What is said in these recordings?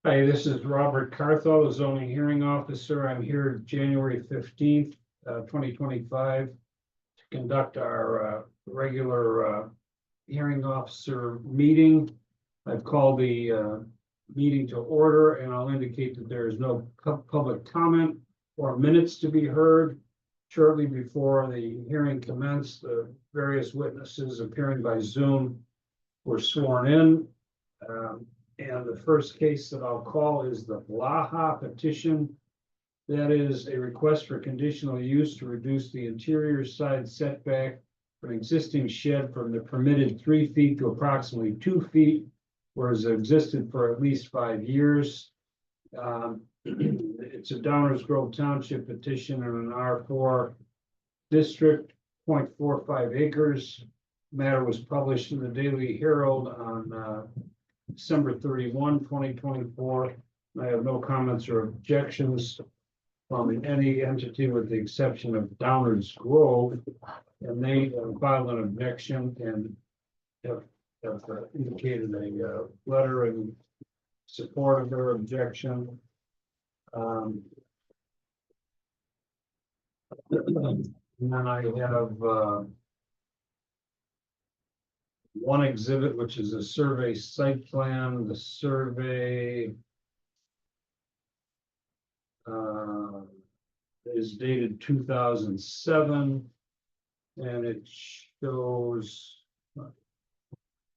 Hi, this is Robert Cartho, the zoning hearing officer. I'm here January 15th, 2025 to conduct our regular hearing officer meeting. I've called the meeting to order, and I'll indicate that there is no public comment or minutes to be heard. Shortly before the hearing commenced, the various witnesses appearing by Zoom were sworn in. And the first case that I'll call is the Blaha petition. That is a request for conditional use to reduce the interior side setback for an existing shed from the permitted 3 feet to approximately 2 feet, whereas it existed for at least 5 years. It's a Downers Grove Township petition in an R4 district, 0.45 acres. Matter was published in the Daily Herald on December 31, 2024. I have no comments or objections from any entity with the exception of Downers Grove, and they filed an objection and have indicated a letter in support of their objection. And then I have one exhibit, which is a survey site plan. The survey is dated 2007, and it shows,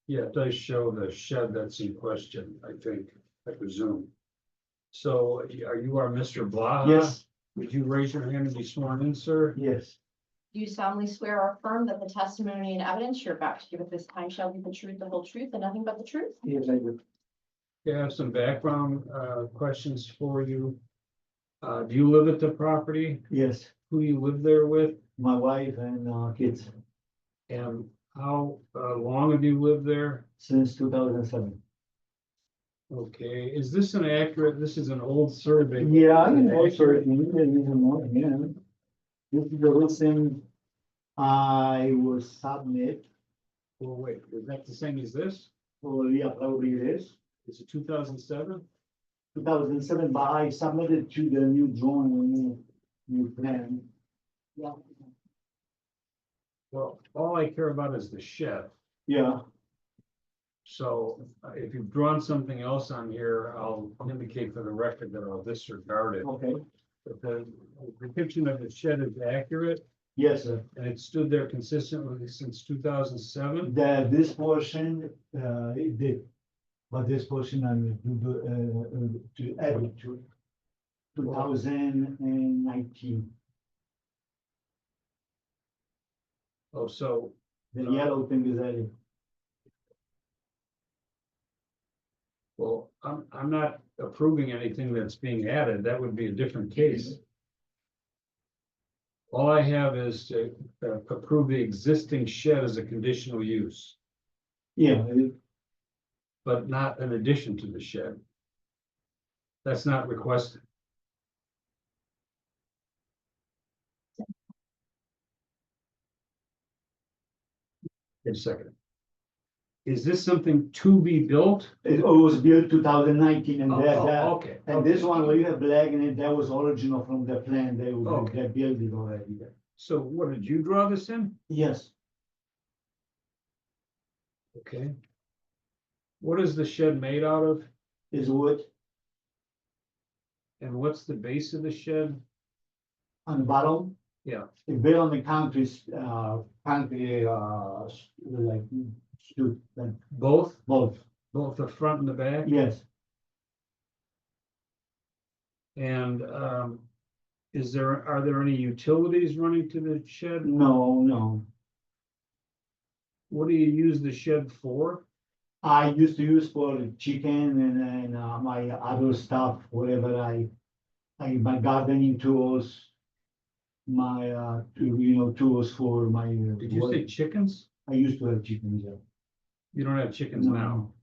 yeah, it does show the shed that's in question, I think, I presume. So are you Mr. Blaha? Yes, Would you raise your hand and be sworn in, sir? yes, Do you solemnly swear or affirm that the testimony and evidence you're about to give at this time shall be the truth, the whole truth, and nothing but the truth? yes, I do. I have some background questions for you. Do you live at the property? Yes, Who you live there with? my wife and kids And how long have you lived there? since 2007. Okay, is this an accurate, this is an old survey? Yeah, I can also even more, yeah. This is the reason I will submit, Well, wait, is that the same as this? yeah, probably it is, Is it 2007? 2007, but I submitted to the new drawing, new plan. Yeah. Well, all I care about is the shed. Yeah, So if you've drawn something else on here, I'll indicate for the record that I'll disregard it. okay, But the depiction of the shed is accurate, yes, sir. and it stood there consistently since 2007. This portion, it did, but this portion I will do to add it to 2019. Oh, so, The yellow thing is added. well, I'm not approving anything that's being added. That would be a different case. All I have is to approve the existing shed as a conditional use, Yeah, but not an addition to the shed. That's not requested. Wait a second. Is this something to be built? it was built 2019 and Okay. and this one where you have black in it, that was original from the plan, they Okay. built it already. So what, did you draw this in? Yes, Okay. What is the shed made out of? is wood And what's the base of the shed? on the bottom, Yeah, it's built on the concrete, like, stood, like, both both, the front and the back? yes. And are there any utilities running to the shed? No. What do you use the shed for? I used to use for chicken and my other stuff, whatever my gardening tools, my tools for my. Did you say chickens? I used to have chickens, yeah. You don't have chickens No. now?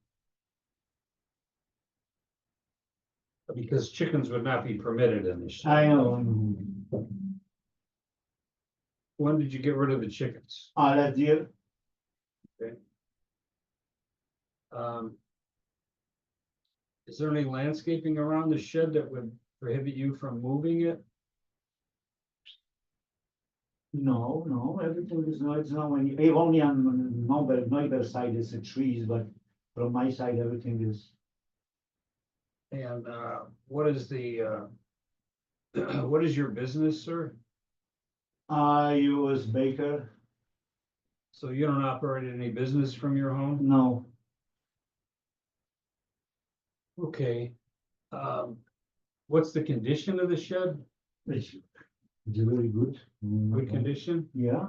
Because chickens would not be permitted in the shed. I know. When did you get rid of the chickens? Last year, Um, Is there any landscaping around the shed that would prohibit you from moving it? No, everything is, no, it's not when, only on neighbor side is the trees, but from my side, everything is. And what is the what is your business, sir? I was baker, So you don't operate any business from your home? no, Okay. What's the condition of the shed? it's really good. Good condition? Yeah,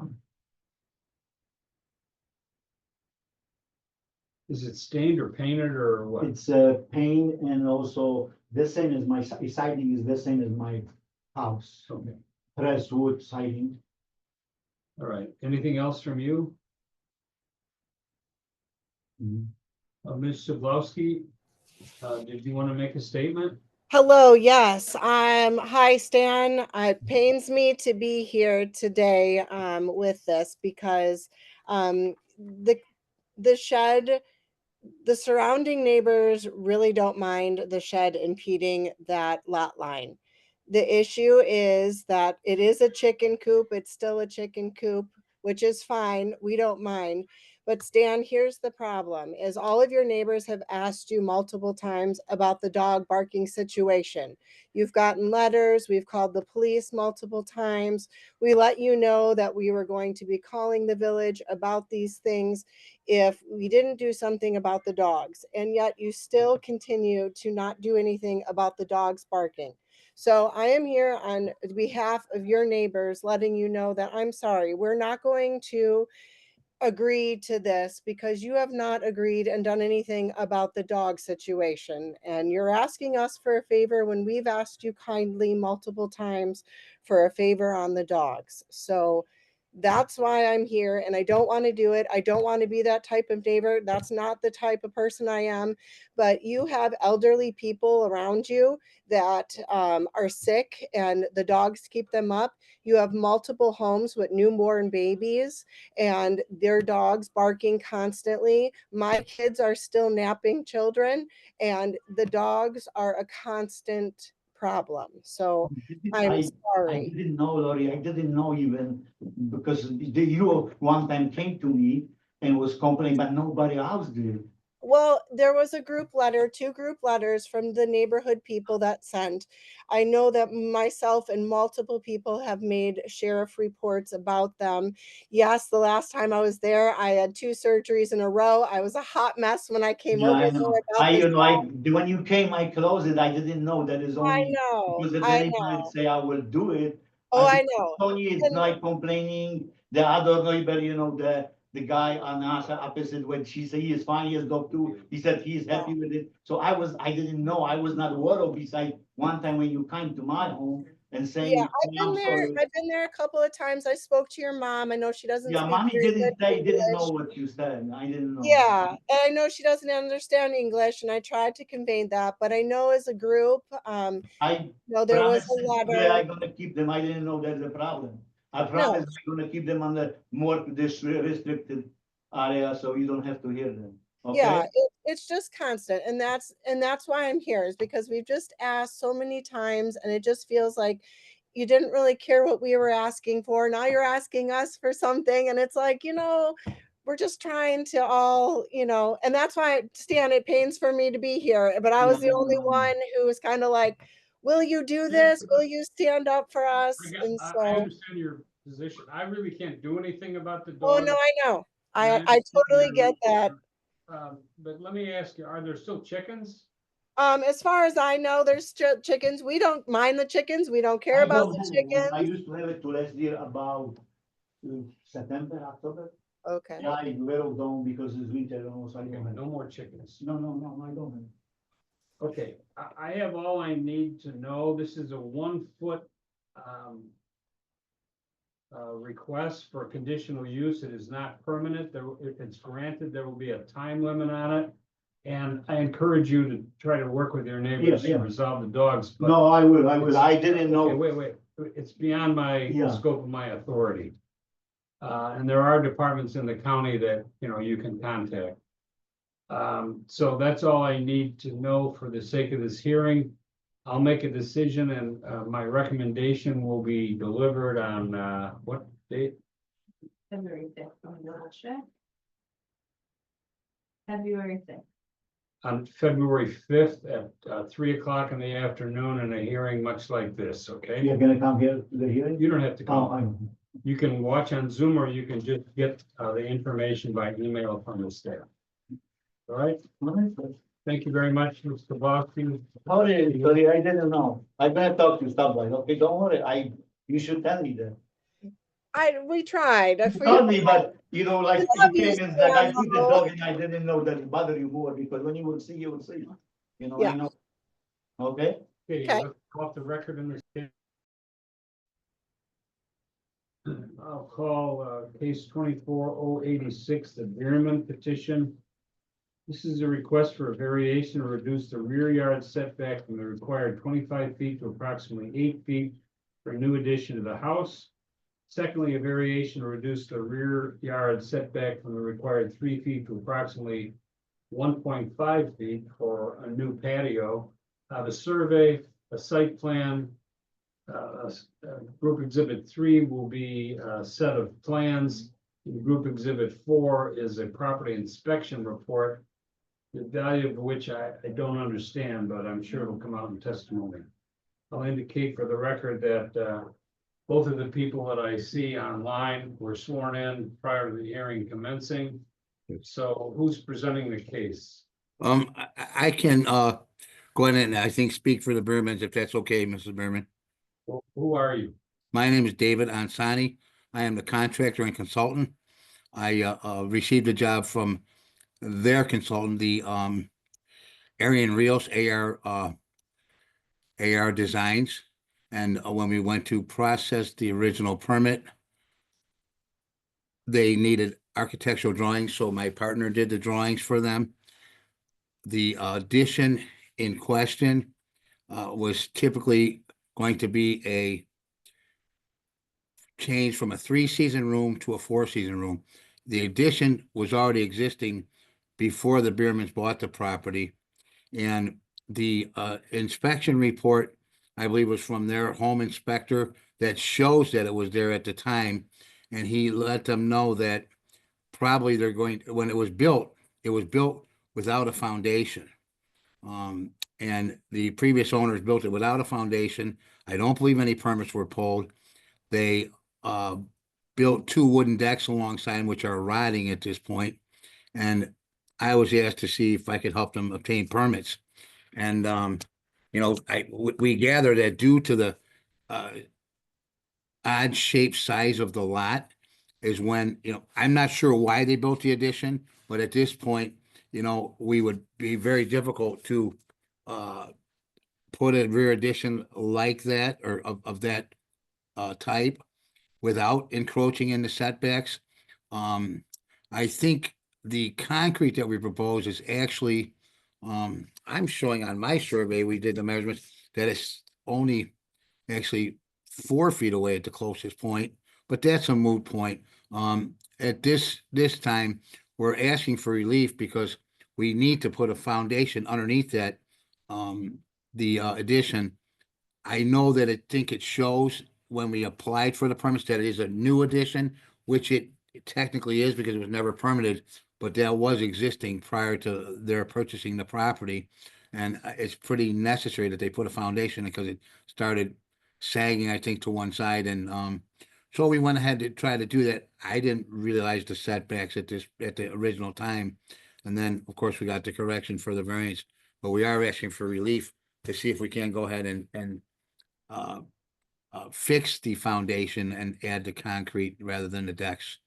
Is it stained or painted or what? it's paint and also the same as my siding is the same as my house, Okay, pressed wood siding. all right. Anything else from you? Mhm. Ms. Sablowski, did you want to make a statement? Hello, yes. Hi, Stan. It pains me to be here today with this because the shed, the surrounding neighbors really don't mind the shed impeding that lot line. The issue is that it is a chicken coop. It's still a chicken coop, which is fine. We don't mind. But Stan, here's the problem is all of your neighbors have asked you multiple times about the dog barking situation. You've gotten letters, we've called the police multiple times. We let you know that we were going to be calling the village about these things if we didn't do something about the dogs, and yet you still continue to not do anything about the dogs barking. So I am here on behalf of your neighbors, letting you know that I'm sorry. We're not going to agree to this because you have not agreed and done anything about the dog situation. And you're asking us for a favor when we've asked you kindly multiple times for a favor on the dogs. So that's why I'm here, and I don't want to do it. I don't want to be that type of neighbor. That's not the type of person I am. But you have elderly people around you that are sick, and the dogs keep them up. You have multiple homes with newborn babies and their dogs barking constantly. My kids are still napping children, and the dogs are a constant problem. So I'm I sorry. didn't know, Lori, I didn't know even, because you one time came to me and was complaining, but nobody else did. Well, there was a group letter, two group letters from the neighborhood people that sent. I know that myself and multiple people have made sheriff reports about them. Yes, the last time I was there, I had 2 surgeries in a row. I was a hot mess when I came Yeah, over I there know. about this. When you came, I closed it. I didn't know that is I only know, because the I neighbor know. say I will do it. Oh, I I think know. Tony is And like complaining, the other neighbor, the guy on us opposite, when she said he is fine, he has dog too. He said he is happy with it. So I didn't know, I was not aware of, besides one time when you came to my home and yeah, saying, "Oh, I'm sorry." I've been there a couple of times. I spoke to your mom. I know she doesn't Yeah, speak mommy very good didn't know English. what you said. I didn't know. Yeah, and I know she doesn't understand English, and I tried to convey that, but I know as a group, I there was promise a you today letter. I'm gonna keep them. I didn't know there's a problem. I No, promise I'm gonna keep them on the more restricted area, so you don't have to hear them. yeah, Okay? it's just constant, and that's why I'm here is because we've just asked so many times, and it just feels like you didn't really care what we were asking for. Now you're asking us for something, and it's like, we're just trying to all, and that's why, Stan, it pains for me to be here. But I Yeah, was the only one who was kind of like, will you do this? Will you stand up for us? And I so, understand your position. I really can't do anything about the oh dog. no, I know. And I I understand totally get that. but let me ask you, are there still chickens? As far as I know, there's chickens. We don't mind the chickens. We don't care I about don't the have one. I chickens. used to have it to last year about September, October. Okay. Yeah, I will down because it's winter almost. I Okay, don't have. no more chickens. No, I don't have. Okay, I have all I need to know. This is a 1 foot request for conditional use. It is not permanent. If it's granted, there will be a time limit on it. And I encourage you to try to work with your neighbors Yeah. to resolve the dogs. But No, I will. I didn't okay, know. wait. It's beyond the Yeah. scope of my authority. And there are departments in the county that, you can contact. So that's all I need to know for the sake of this hearing. I'll make a decision and, my recommendation will be delivered on, what date? February 5th, I'm gonna double check. February 5th. On February 5th at, 3 o'clock in the afternoon in a hearing much like this, okay? You're gonna come here to the hearing? You don't have to Oh, come. You can watch on Zoom or you can just get, the information by email from the staff. All right, thank you very much, Mr. Bosky. Sorry, sorry, I didn't know. I'm gonna talk to somebody. Okay, don't worry. You should tell me that. We tried. If You we- told me, but you know, like love you you, came in, like I Sam, put the though. dog and I didn't know that it bother you more because when you will see, you will see. You know, Yeah. I know. Okay? Okay, Okay. let's go off the record in this case. I'll call, case 24-086, the Bierman petition. This is a request for a variation to reduce the rear yard setback from the required 25 feet to approximately 8 feet for a new addition to the house. Secondly, a variation to reduce the rear yard setback from the required 3 feet to approximately 1.5 feet for a new patio. The survey, a site plan, group exhibit 3 will be a set of plans. Group exhibit 4 is a property inspection report, the value of which I don't understand, but I'm sure it'll come out in testimony. I'll indicate for the record that, both of the people that I see online were sworn in prior to the hearing commencing. So who's presenting the case? I can, go ahead and I think speak for the Bermans, if that's okay, Mrs. Berman. Who are you? My name is David Ansani. I am the contractor and consultant. I, received a job from their consultant, the, Arian Rios, AR Designs. And when we went to process the original permit, they needed architectural drawings, so my partner did the drawings for them. The addition in question was typically going to be a change from a 3-season room to a 4-season room. The addition was already existing before the Biermans bought the property. And the inspection report, I believe, was from their home inspector that shows that it was there at the time. And he let them know that probably they're going, when it was built without a foundation. And the previous owners built it without a foundation. I don't believe any permits were pulled. They built 2 wooden decks alongside them, which are rotting at this point. And I was asked to see if I could help them obtain permits. And, we gather that due to the odd shaped size of the lot is when, I'm not sure why they built the addition, but at this point, we would be very difficult to put a rear addition like that or of that type without encroaching in the setbacks. I think the concrete that we propose is actually, I'm showing on my survey, we did the measurements, that it's only actually 4 feet away at the closest point, but that's a moot point. At this time, we're asking for relief because we need to put a foundation underneath that, the addition. I know that I think it shows when we applied for the permits that it is a new addition, which it technically is because it was never permitted, but that was existing prior to their purchasing the property. And it's pretty necessary that they put a foundation because it started sagging, I think, to one side. And so we went ahead to try to do that. I didn't realize the setbacks at the original time. And then, of course, we got the correction for the variance, but we are asking for relief to see if we can go ahead and fix the foundation and add the concrete rather than the decks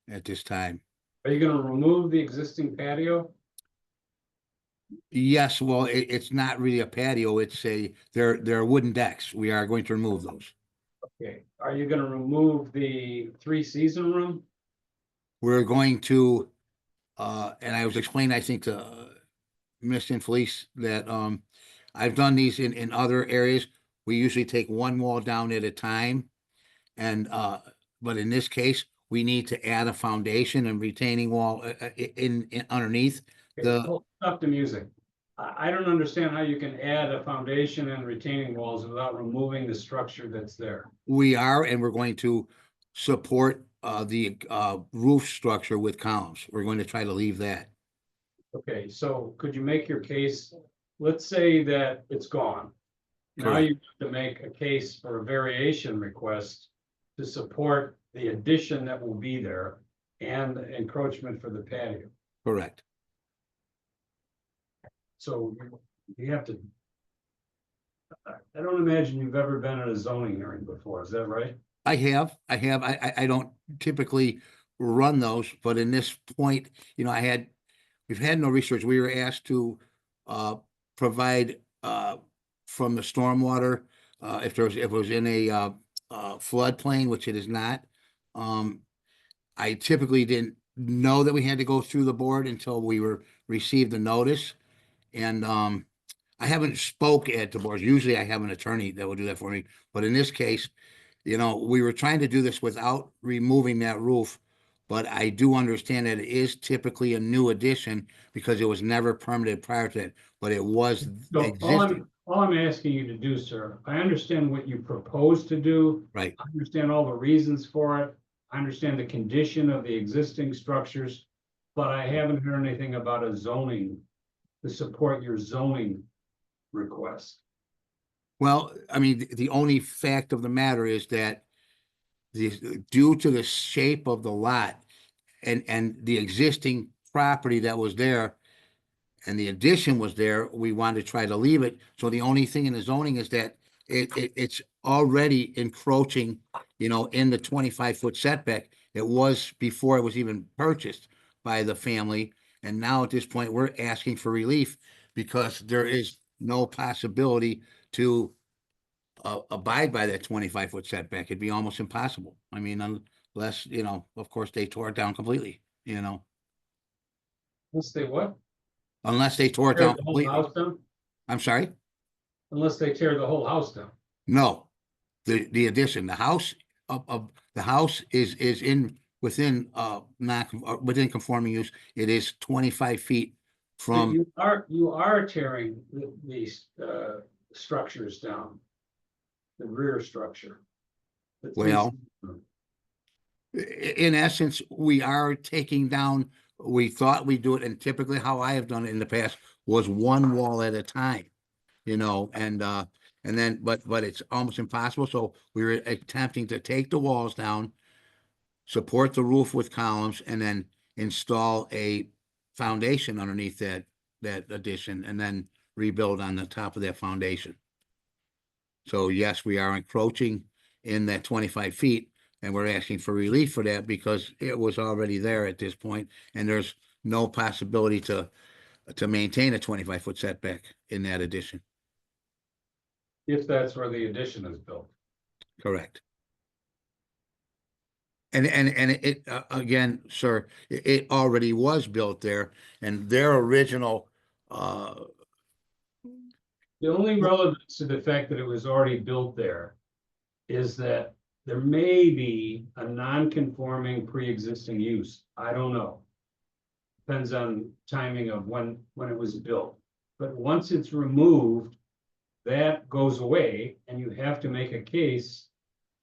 at this time. Are you gonna remove the existing patio? Yes, well, it's not really a patio, they're wooden decks. We are going to remove those. Okay, are you gonna remove the 3-season room? We're going to, and I was explaining, I think, to Ms. Infelice that, I've done these in other areas. We usually take one wall down at a time. And, but in this case, we need to add a foundation and retaining wall in underneath The- Hold up the music. I don't understand how you can add a foundation and retaining walls without removing the structure that's there. We are, and we're going to support the roof structure with columns. We're going to try to leave that. Okay, so could you make your case, let's say that it's gone. Now Correct. you have to make a case for a variation request to support the addition that will be there and encroachment for the patio. Correct. So you have to. I don't imagine you've ever been at a zoning hearing before, is that right? I have. I don't typically run those, but in this point, you know, we've had no research. We were asked to provide from the stormwater, if it was in a floodplain, which it is not. I typically didn't know that we had to go through the board until we received the notice. And I haven't spoke at the boards. Usually I have an attorney that will do that for me. But in this case, you know, we were trying to do this without removing that roof. But I do understand that it is typically a new addition because it was never permitted prior to that, but it was So existing. all I'm asking you to do, sir, I understand what you propose to do. Right. I understand all the reasons for it. I understand the condition of the existing structures, but I haven't heard anything about a zoning to support your zoning request. Well, I mean, the only fact of the matter is that due to the shape of the lot and the existing property that was there and the addition was there, we wanted to try to leave it. So the only thing in the zoning is that it's already encroaching, you know, in the 25-foot setback. It was before it was even purchased by the family. And now at this point, we're asking for relief because there is no possibility to abide by that 25-foot setback. It'd be almost impossible. I mean, unless, you know, of course, they tore it down completely, you know, Unless they what? unless they tore it Tear down the whole completely. house down? I'm sorry? Unless they tear the whole house down. No, the addition, the house of the house is within not within conforming use. It is 25 feet But from, you are tearing these structures down. The rear structure. The three- Well, in essence, we are taking down, we thought we'd do it, and typically how I have done it in the past was one wall at a time, you know, and then, but it's almost impossible. So we were attempting to take the walls down, support the roof with columns, and then install a foundation underneath that addition, and then rebuild on the top of that foundation. So yes, we are encroaching in that 25 feet, and we're asking for relief for that because it was already there at this point, and there's no possibility to maintain a 25-foot setback in that addition. If that's where the addition is built. Correct. And it again, sir, it already was built there, and their original The only relevance to the fact that it was already built there is that there may be a non-conforming pre-existing use. I don't know. Depends on timing of when it was built. But once it's removed, that goes away and you have to make a case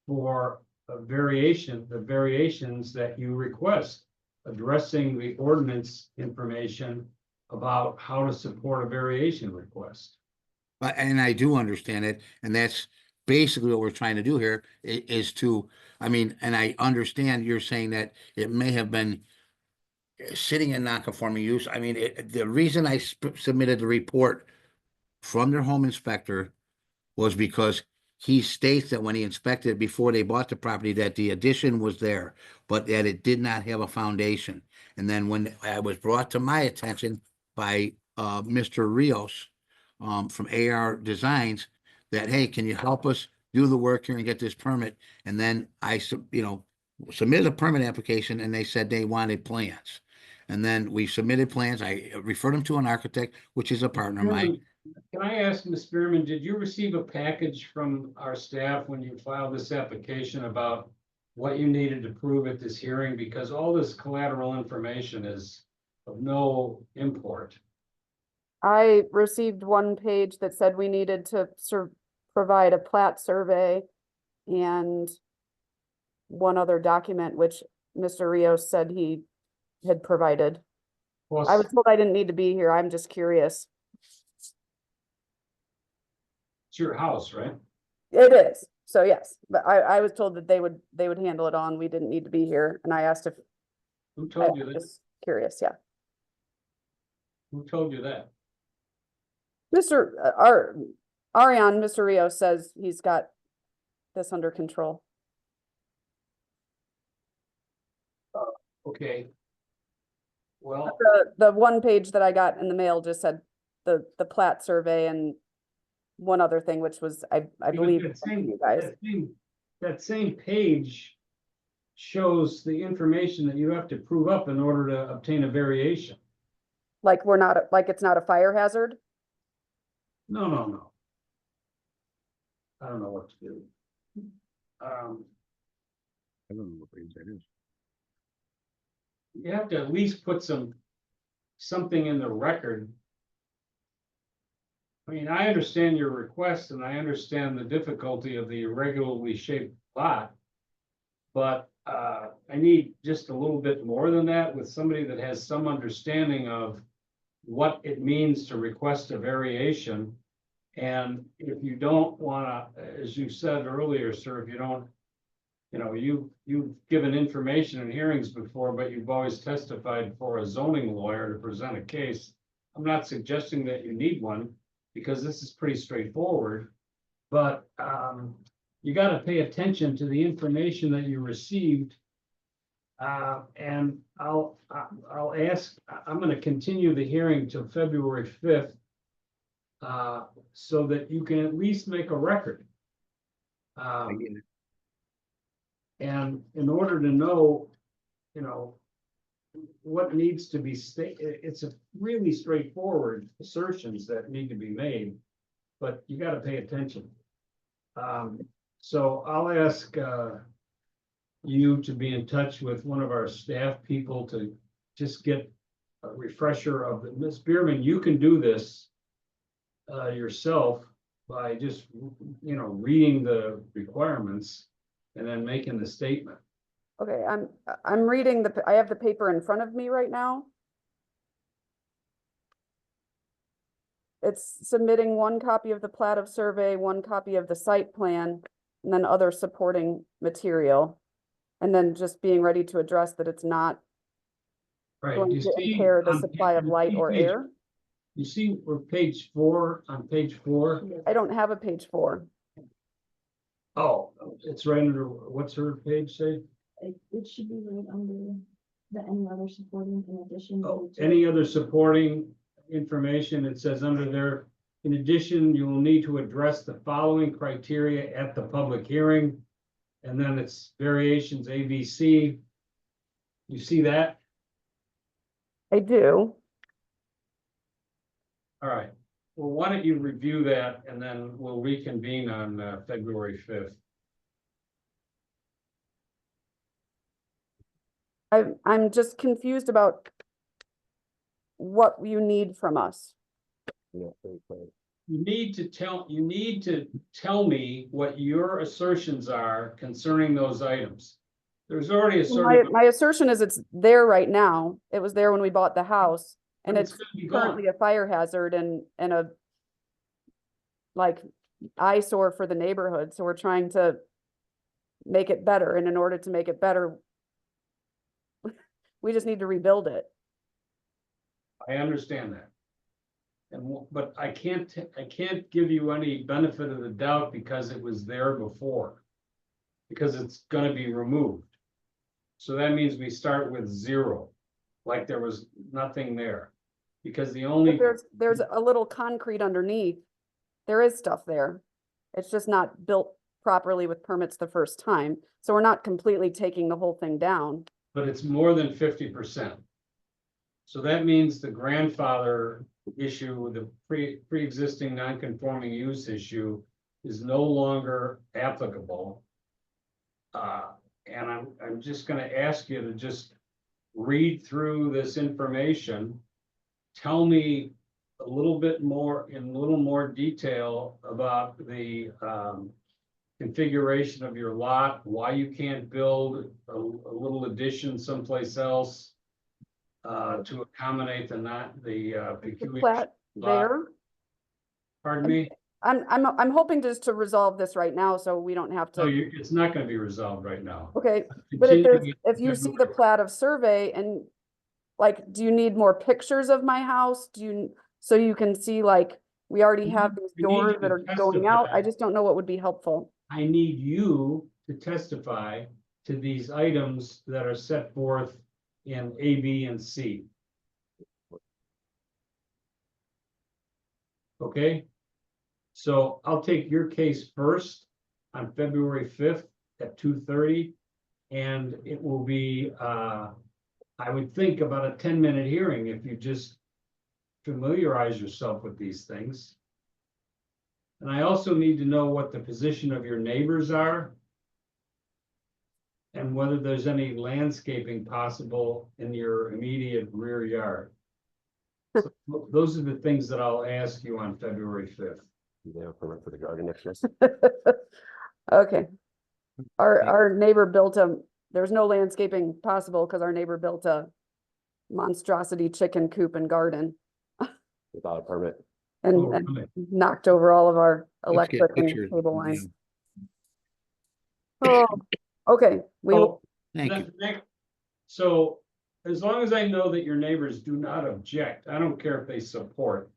for a variation, the variations that you request, addressing the ordinance information about how to support a variation request. and I do understand it, and that's basically what we're trying to do here is to, I mean, and I understand you're saying that it may have been sitting in non-conforming use. I mean, the reason I submitted the report from their home inspector was because he states that when he inspected it before they bought the property, that the addition was there, but that it did not have a foundation. And then when it was brought to my attention by Mr. Rios from AR Designs, that, hey, can you help us do the work here and get this permit? And then I, you know, submitted a permit application, and they said they wanted plans. And then we submitted plans. I referred them to an architect, which is a partner of mine. Can I ask, Ms. Spearman, did you receive a package from our staff when you filed this application about what you needed to prove at this hearing? Because all this collateral information is of no import. I received one page that said we needed to provide a plat survey and one other document, which Mr. Rios said he had provided. Plus, I was told I didn't need to be here. I'm just curious. it's your house, right? It is. So yes, but I was told that they would handle it all and we didn't need to be here. And I asked if, Who I told you that? was curious, yeah. Who told you that? Ariane, Mr. Rios says he's got this under control. Okay. Well, The one page that I got in the mail just said the plat survey and one other thing, which was, I believe, that from same, you guys. that same page shows the information that you have to prove up in order to obtain a variation. Like we're not, like it's not a fire hazard? No, no, no. I don't know what to do. I don't know what page that is. You have to at least put something in the record. I mean, I understand your request and I understand the difficulty of the irregularly shaped lot. But I need just a little bit more than that with somebody that has some understanding of what it means to request a variation. And if you don't wanna, as you said earlier, sir, if you don't, you know, you've given information in hearings before, but you've always testified for a zoning lawyer to present a case. I'm not suggesting that you need one, because this is pretty straightforward. But you gotta pay attention to the information that you received. And I'll ask, I'm gonna continue the hearing till February 5th. So that you can at least make a record. I get it. And in order to know, you know, what needs to be stated, it's a really straightforward assertions that need to be made, but you gotta pay attention. So I'll ask, you to be in touch with one of our staff people to just get a refresher of the, Ms. Bierman, you can do this yourself by just, you know, reading the requirements and then making the statement. Okay, I'm reading I have the paper in front of me right now. It's submitting one copy of the plat of survey, one copy of the site plan, and then other supporting material. And then just being ready to address that it's not Right, going you to see, impair the on supply of you light see or page- air. You see where page 4, on page 4? I don't have a page 4. Oh, it's right under, what's her page say? It should be right under the any other supporting in addition. Oh, any other supporting information, it says under there, in addition, you will need to address the following criteria at the public hearing. And then it's variations A, B, C. You see that? I do. All right. Well, why don't you review that and then we'll reconvene on February 5th. I'm just confused about what you need from us. You need to tell me what your assertions are concerning those items. There's already a sort of, My assertion is it's there right now. It was there when we bought the house. And it's gonna be gone. currently a fire hazard and a like eyesore for the neighborhood. So we're trying to make it better. And in order to make it better, we just need to rebuild it. I understand that. But I can't give you any benefit of the doubt because it was there before. Because it's gonna be removed. So that means we start with 0, like there was nothing there. Because the only, But there's a little concrete underneath. There is stuff there. It's just not built properly with permits the first time. So we're not completely taking the whole thing down. but it's more than 50%. So that means the grandfather issue, the pre-existing non-conforming use issue is no longer applicable. And I'm just gonna ask you to just read through this information. Tell me a little bit more, in a little more detail about the configuration of your lot, why you can't build a little addition someplace else to accommodate the peculiar. Plat lot. there. Pardon me? I'm hoping just to resolve this right now, so we don't have No, to, it's not gonna be resolved right now. okay, but if Continuing if you see the plat of survey and like, do you need more pictures of my house? Do you, so you can see like, we already have these we need doors you that to are going out? I testify. just don't know what would be helpful. I need you to testify to these items that are set forth in A, B, and C. Okay? So I'll take your case first on February 5th at 2:30. And it will be, I would think, about a 10-minute hearing if you just familiarize yourself with these things. And I also need to know what the position of your neighbors are and whether there's any landscaping possible in your immediate rear yard. So those are the things that I'll ask you on February 5th. They have a permit for the garden next year. Okay. Our neighbor built there's no landscaping possible because our neighbor built a monstrosity chicken coop and garden Without a permit. and Oh, and really? knocked over all of our Let's get electric and pictures. cable Yeah. lines. Oh, okay, we will, So, Thank you. So as long as I know that your neighbors do not object, I don't care if they support.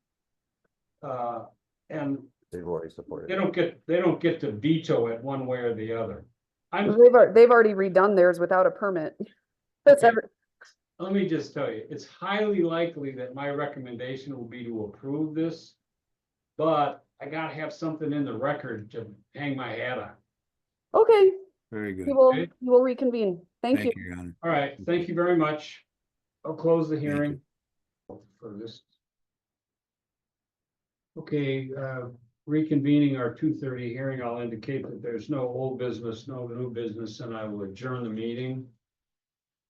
And They've already supported. they don't get to veto it one way or the other. they've already redone theirs without a permit. That's Okay. Let me just tell you, it's highly likely that my recommendation will be to approve this. But I gotta have something in the record to hang my hat on. Okay, Very good. we will reconvene. Thank you. Your Honor. All right, thank you very much. I'll close the you. hearing for this. Okay, reconvening our 2:30 hearing, I'll indicate that there's no old business, no new business, and I will adjourn the meeting.